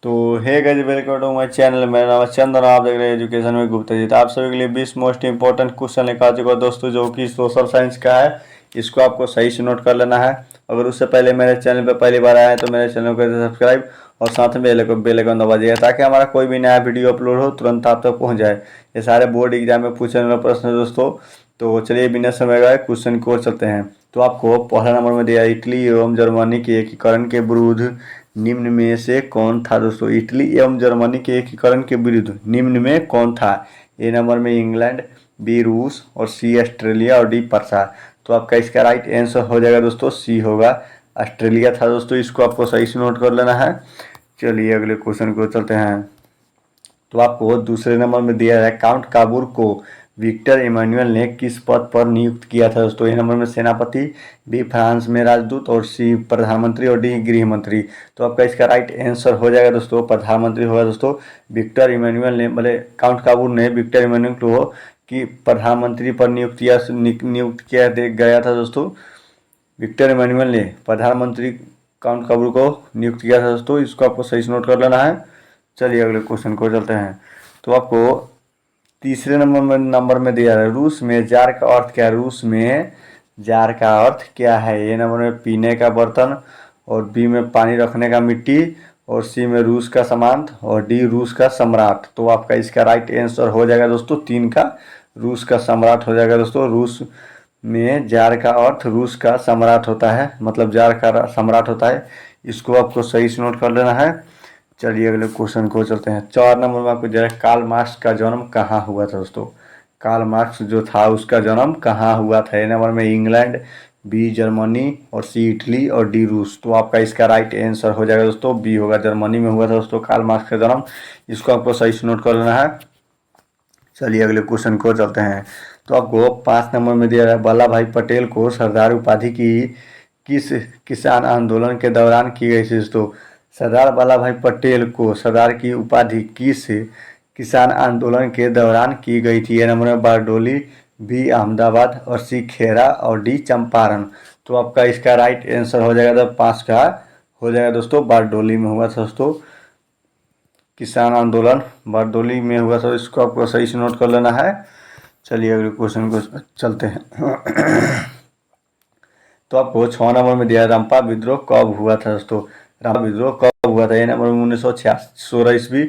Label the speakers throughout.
Speaker 1: तो hey guys, welcome to my channel. मेरा नाम है चंदन, आप देख रहे हैं एजुकेशन में गुप्ता जी। तो आप सभी के लिए 20 मोस्ट इंपॉर्टेंट क्वेश्चन लेकर आ चुका हूं दोस्तों, जो कि सोशल साइंस का है। इसको आपको सही से नोट कर लेना है। अगर उससे पहले मेरे चैनल पर पहली बार आया है तो मेरे चैनल को सब्सक्राइब और साथ में बेल आइकन दबा दीजिएगा, ताकि हमारा कोई भी नया वीडियो अपलोड हो तुरंत आप तक पहुँच जाए। ये सारे बोर्ड एग्जाम में पूछने वाला प्रश्न है दोस्तों। तो चलिए बिना समय गए क्वेश्चन की ओर चलते हैं। तो आपको पहला नंबर में दिया, इटली एवं जर्मनी के एकीकरण के विरुद्ध निम्न में से कौन था दोस्तों। इटली एवं जर्मनी के एकीकरण के विरुद्ध निम्न में कौन था। ए नंबर में इंग्लैंड, बी रूस और सी ऑस्ट्रेलिया और डी पर्सा। तो आपका इसका राइट आंसर हो जाएगा दोस्तों सी होगा, ऑस्ट्रेलिया था दोस्तों। इसको आपको सही से नोट कर लेना है। चलिए अगले क्वेश्चन को चलते हैं। तो आपको दूसरे नंबर में दिया है, काउंट काबूर को विक्टर इमानुएल ने किस पद पर नियुक्त किया था दोस्तों। ए नंबर में सेनापति, बी फ्रांस में राजदूत और सी प्रधानमंत्री और डी गृह मंत्री। तो आपका इसका राइट आंसर हो जाएगा दोस्तों प्रधानमंत्री होगा दोस्तों। विक्टर इमानुएल ने, मतलब काउंट काबूर ने विक्टर इमानुएल को कि प्रधानमंत्री पर नियुक्त किया गया था दोस्तों। विक्टर इमानुएल ने प्रधानमंत्री काउंट काबूर को नियुक्त किया था दोस्तों। इसको आपको सही से नोट कर लेना है। चलिए अगले क्वेश्चन को चलते हैं। तो आपको तीसरे नंबर में दिया है, रूस में जार का अर्थ क्या है। रूस में जार का अर्थ क्या है। ए नंबर में पीने का बर्तन और बी में पानी रखने का मिट्टी और सी में रूस का सामान और डी रूस का सम्राट। तो आपका इसका राइट आंसर हो जाएगा दोस्तों तीन का, रूस का सम्राट हो जाएगा दोस्तों। रूस में जार का अर्थ रूस का सम्राट होता है, मतलब जार का सम्राट होता है। इसको आपको सही से नोट कर लेना है। चलिए अगले क्वेश्चन को चलते हैं। 4 नंबर में आपको जरा, कार्ल मार्क्स का जन्म कहाँ हुआ था दोस्तों। कार्ल मार्क्स जो था उसका जन्म कहाँ हुआ था। ए नंबर में इंग्लैंड, बी जर्मनी और सी इटली और डी रूस। तो आपका इसका राइट आंसर हो जाएगा दोस्तों बी होगा, जर्मनी में हुआ था दोस्तों कार्ल मार्क्स का जन्म। इसको आपको सही से नोट कर लेना है। चलिए अगले क्वेश्चन को चलते हैं। तो आपको 5 नंबर में दिया है, वल्लभ भाई पटेल को सरदार उपाधि की किस किसान आंदोलन के दौरान की गई थी दोस्तों। सरदार वल्लभ भाई पटेल को सरदार की उपाधि किस किसान आंदोलन के दौरान की गई थी। ए नंबर में बारडोली, बी अहमदाबाद और सी खेरा और डी चंपारण। तो आपका इसका राइट आंसर हो जाएगा, तो 5 का हो जाएगा दोस्तों बारडोली में हुआ था दोस्तों किसान आंदोलन, बारडोली में हुआ था। इसको आपको सही से नोट कर लेना है। चलिए अगले क्वेश्चन को चलते हैं। तो आपको 6 नंबर में दिया, रंपा विद्रोह कब हुआ था दोस्तों। रंपा विद्रोह कब हुआ था। ए नंबर में 1916 ईस्वी,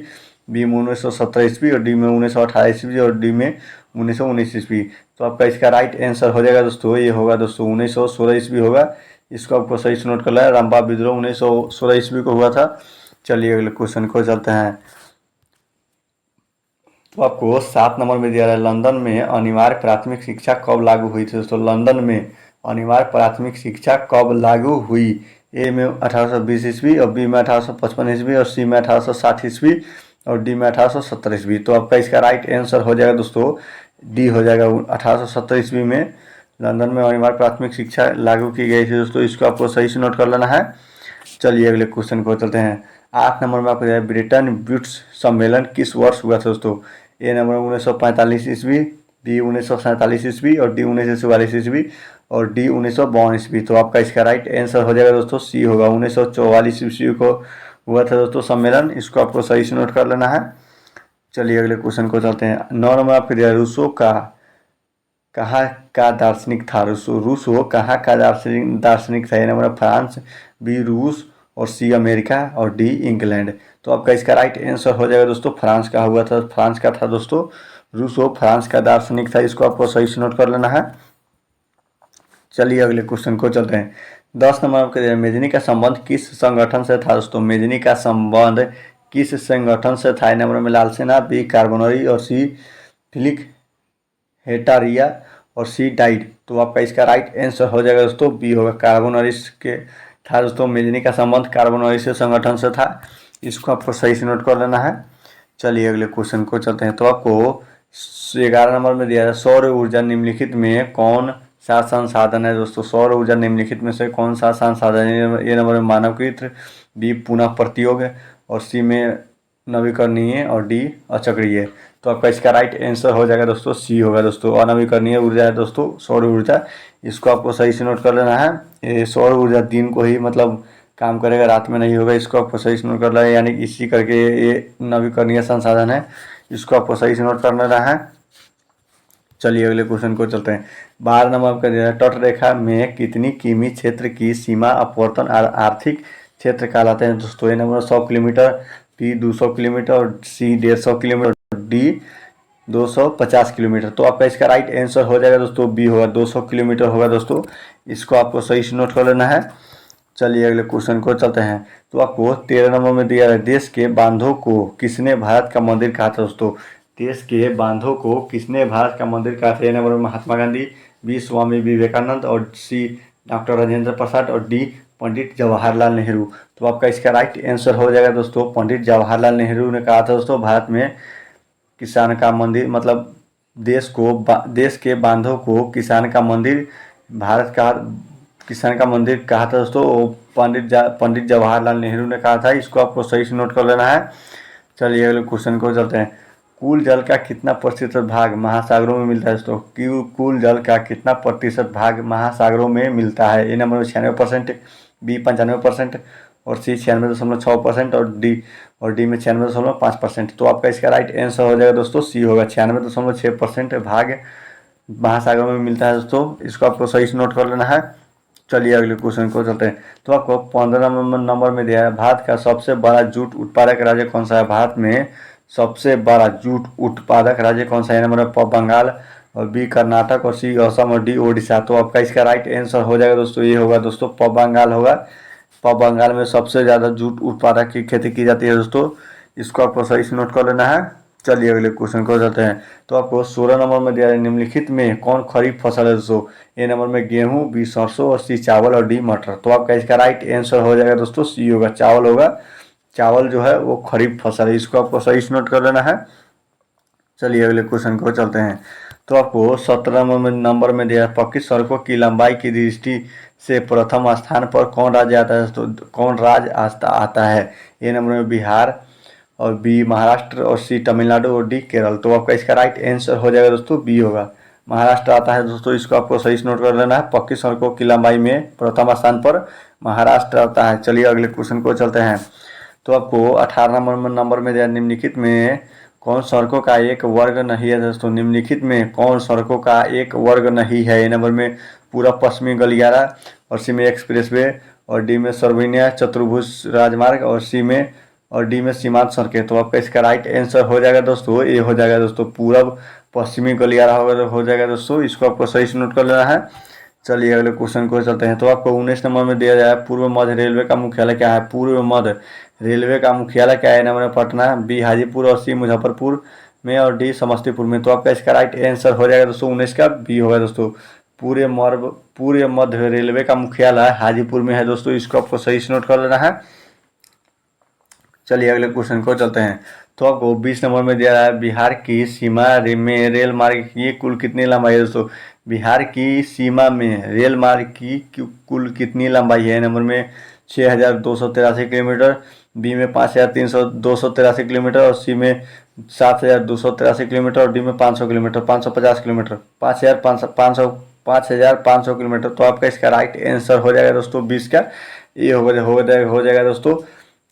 Speaker 1: बी में 1917 ईस्वी और डी में 1918 ईस्वी और डी में 1919 ईस्वी। तो आपका इसका राइट आंसर हो जाएगा दोस्तों, ये होगा दोस्तों 1916 ईस्वी होगा। इसको आपको सही से नोट कर लेना है। रंपा विद्रोह 1916 ईस्वी को हुआ था। चलिए अगले क्वेश्चन को चलते हैं। तो आपको 7 नंबर में दिया है, लंदन में अनिवार्य प्राथमिक शिक्षा कब लागू हुई थी दोस्तों। लंदन में अनिवार्य प्राथमिक शिक्षा कब लागू हुई। ए में 1820 ईस्वी और बी में 1855 ईस्वी और सी में 1860 ईस्वी और डी में 1870 ईस्वी। तो आपका इसका राइट आंसर हो जाएगा दोस्तों डी हो जाएगा, 1870 ईस्वी में लंदन में अनिवार्य प्राथमिक शिक्षा लागू की गई थी दोस्तों। इसको आपको सही से नोट कर लेना है। चलिए अगले क्वेश्चन को चलते हैं। 8 नंबर में आपको दिया है, ब्रिटेन वुड्स सम्मेलन किस वर्ष हुआ था दोस्तों। ए नंबर 1945 ईस्वी, बी 1947 ईस्वी और डी 1944 ईस्वी और डी 1952 ईस्वी। तो आपका इसका राइट आंसर हो जाएगा दोस्तों सी होगा, 1944 ईस्वी को हुआ था दोस्तों सम्मेलन। इसको आपको सही से नोट कर लेना है। चलिए अगले क्वेश्चन को चलते हैं। 9 नंबर आपको दिया, रूसो कहाँ का दार्शनिक था। रूसो कहाँ का दार्शनिक था। ए नंबर फ्रांस, बी रूस और सी अमेरिका और डी इंग्लैंड। तो आपका इसका राइट आंसर हो जाएगा दोस्तों फ्रांस का हुआ था, फ्रांस का था दोस्तों। रूसो फ्रांस का दार्शनिक था। इसको आपको सही से नोट कर लेना है। चलिए अगले क्वेश्चन को चलते हैं। 10 नंबर आपके, मेजनी का संबंध किस संगठन से था दोस्तों। मेजनी का संबंध किस संगठन से था। ए नंबर में लाल सेना, बी कार्बोनरी और सी फिलिक हेटारिया और सी डाइड। तो आपका इसका राइट आंसर हो जाएगा दोस्तों बी होगा, कार्बोनरिस के था दोस्तों। मेजनी का संबंध कार्बोनरिस संगठन से था। इसको आपको सही से नोट कर लेना है। चलिए अगले क्वेश्चन को चलते हैं। तो आपको 11 नंबर में दिया है, सौर ऊर्जा निम्नलिखित में कौन सा संसाधन है दोस्तों। सौर ऊर्जा निम्नलिखित में से कौन सा संसाधन है। ए नंबर में मानवकृत, बी पुनः प्रयोग और सी में नवीकरणीय और डी अचक्रीय। तो आपका इसका राइट आंसर हो जाएगा दोस्तों सी होगा दोस्तों, अनवीकरणीय ऊर्जा है दोस्तों सौर ऊर्जा। इसको आपको सही से नोट कर लेना है। ये सौर ऊर्जा दिन को ही मतलब काम करेगा, रात में नहीं होगा। इसको आपको सही से नोट कर लेना है, यानी कि इसी करके ये नवीकरणीय संसाधन है, इसको आपको सही से नोट कर लेना है। चलिए अगले क्वेश्चन को चलते हैं। 12 नंबर का दिया है, तटरेखा में कितनी किमी क्षेत्र की सीमा अपवर्तन आर्थिक क्षेत्र कहलाते हैं दोस्तों। ए नंबर 100 किलोमीटर, बी 200 किलोमीटर और सी 150 किलोमीटर, डी 250 किलोमीटर। तो आपका इसका राइट आंसर हो जाएगा दोस्तों बी होगा, 200 किलोमीटर होगा दोस्तों। इसको आपको सही से नोट कर लेना है। चलिए अगले क्वेश्चन को चलते हैं। तो आपको 13 नंबर में दिया है, देश के बांधों को किसने भारत का मंदिर कहा था दोस्तों। देश के बांधों को किसने भारत का मंदिर कहा था। ए नंबर में महात्मा गांधी, बी स्वामी विवेकानंद और सी डॉक्टर राजेंद्र प्रसाद और डी पंडित जवाहरलाल नेहरू। तो आपका इसका राइट आंसर हो जाएगा दोस्तों पंडित जवाहरलाल नेहरू ने कहा था दोस्तों भारत में किसान का मंदिर, मतलब देश के बांधों को किसान का मंदिर, भारत का किसान का मंदिर कहा था दोस्तों, पंडित जवाहरलाल नेहरू ने कहा था। इसको आपको सही से नोट कर लेना है। चलिए अगले क्वेश्चन को चलते हैं। कुल जल का कितना प्रतिशत भाग महासागरों में मिलता है दोस्तों। कुल जल का कितना प्रतिशत भाग महासागरों में मिलता है। ए नंबर में 96%, बी 95% और सी 96.6% और डी में 96.5%। तो आपका इसका राइट आंसर हो जाएगा दोस्तों सी होगा, 96.6% भाग महासागर में मिलता है दोस्तों। इसको आपको सही से नोट कर लेना है। चलिए अगले क्वेश्चन को चलते हैं। तो आपको 15 नंबर में दिया है, भारत का सबसे बड़ा जूट उत्पादक राज्य कौन सा है। भारत में सबसे बड़ा जूट उत्पादक राज्य कौन सा है। नंबर बंगाल और बी कर्नाटक और सी असम और डी ओडिशा। तो आपका इसका राइट आंसर हो जाएगा दोस्तों ये होगा दोस्तों बंगाल होगा। बंगाल में सबसे ज़्यादा जूट उत्पादक की खेती की जाती है दोस्तों। इसको आपको सही से नोट कर लेना है। चलिए अगले क्वेश्चन को चलते हैं। तो आपको 16 नंबर में दिया है, निम्नलिखित में कौन खरीफ फसल है दोस्तों। ए नंबर में गेहूं, बी सरसों और सी चावल और डी मटर। तो आपका इसका राइट आंसर हो जाएगा दोस्तों सी होगा, चावल होगा। चावल जो है वो खरीफ फसल है, इसको आपको सही से नोट कर लेना है। चलिए अगले क्वेश्चन को चलते हैं। तो आपको 17 नंबर में दिया है, पक्की सड़कों की लंबाई की दृष्टि से प्रथम स्थान पर कौन राज्य आता है दोस्तों। कौन राज्य आता है। ए नंबर में बिहार और बी महाराष्ट्र और सी तमिलनाडु और डी केरल। तो आपका इसका राइट आंसर हो जाएगा दोस्तों बी होगा, महाराष्ट्र आता है दोस्तों। इसको आपको सही से नोट कर लेना है। पक्की सड़कों की लंबाई में प्रथम स्थान पर महाराष्ट्र आता है। चलिए अगले क्वेश्चन को चलते हैं। तो आपको 18 नंबर में दिया, निम्नलिखित में कौन सड़कों का एक वर्ग नहीं है दोस्तों। निम्नलिखित में कौन सड़कों का एक वर्ग नहीं है। ए नंबर में पूरा पश्चिमी गलियारा और सी में एक्सप्रेसवे और डी में सर्वनीय चतुर्भुज राजमार्ग और डी में सीमांत सड़कें। तो आपका इसका राइट आंसर हो जाएगा दोस्तों ये हो जाएगा दोस्तों पूरब पश्चिमी गलियारा हो जाएगा दोस्तों। इसको आपको सही से नोट कर लेना है। चलिए अगले क्वेश्चन को चलते हैं। तो आपको 19 नंबर में दिया जाए, पूर्व मध्य रेलवे का मुख्यालय क्या है। पूर्व मध्य रेलवे का मुख्यालय क्या है। नंबर पटना, बी हाजीपुर और सी मुजफ्फरपुर में और डी समस्तीपुर में। तो आपका इसका राइट आंसर हो जाएगा दोस्तों 19 का बी होगा दोस्तों। पूर्व मध्य रेलवे का मुख्यालय हाजीपुर में है दोस्तों। इसको आपको सही से नोट कर लेना है। चलिए अगले क्वेश्चन को चलते हैं। तो आपको 20 नंबर में दिया है, बिहार की सीमा में रेल मार्ग की कुल कितनी लंबाई है दोस्तों। बिहार की सीमा में रेल मार्ग की कुल कितनी लंबाई है। नंबर में 6283 किलोमीटर, बी में 5283 किलोमीटर और सी में 7283 किलोमीटर और डी में 500 किलोमीटर 550 किलोमीटर 5500 किलोमीटर। तो आपका इसका राइट आंसर हो जाएगा दोस्तों 20 का ये हो जाएगा दोस्तों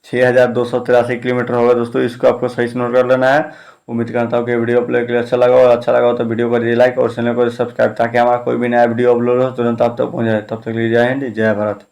Speaker 1: 6283 किलोमीटर होगा दोस्तों। इसको आपको सही से नोट कर लेना है। उम्मीद करता हूँ कि वीडियो अपलोड के लिए अच्छा लगा हो तो वीडियो को दीजिए लाइक और चैनल को सब्सक्राइब, ताकि हमारा कोई भी नया वीडियो अपलोड हो तुरंत आप तक पहुँच जाए। तब तक के लिए जय हिंद, जय भारत।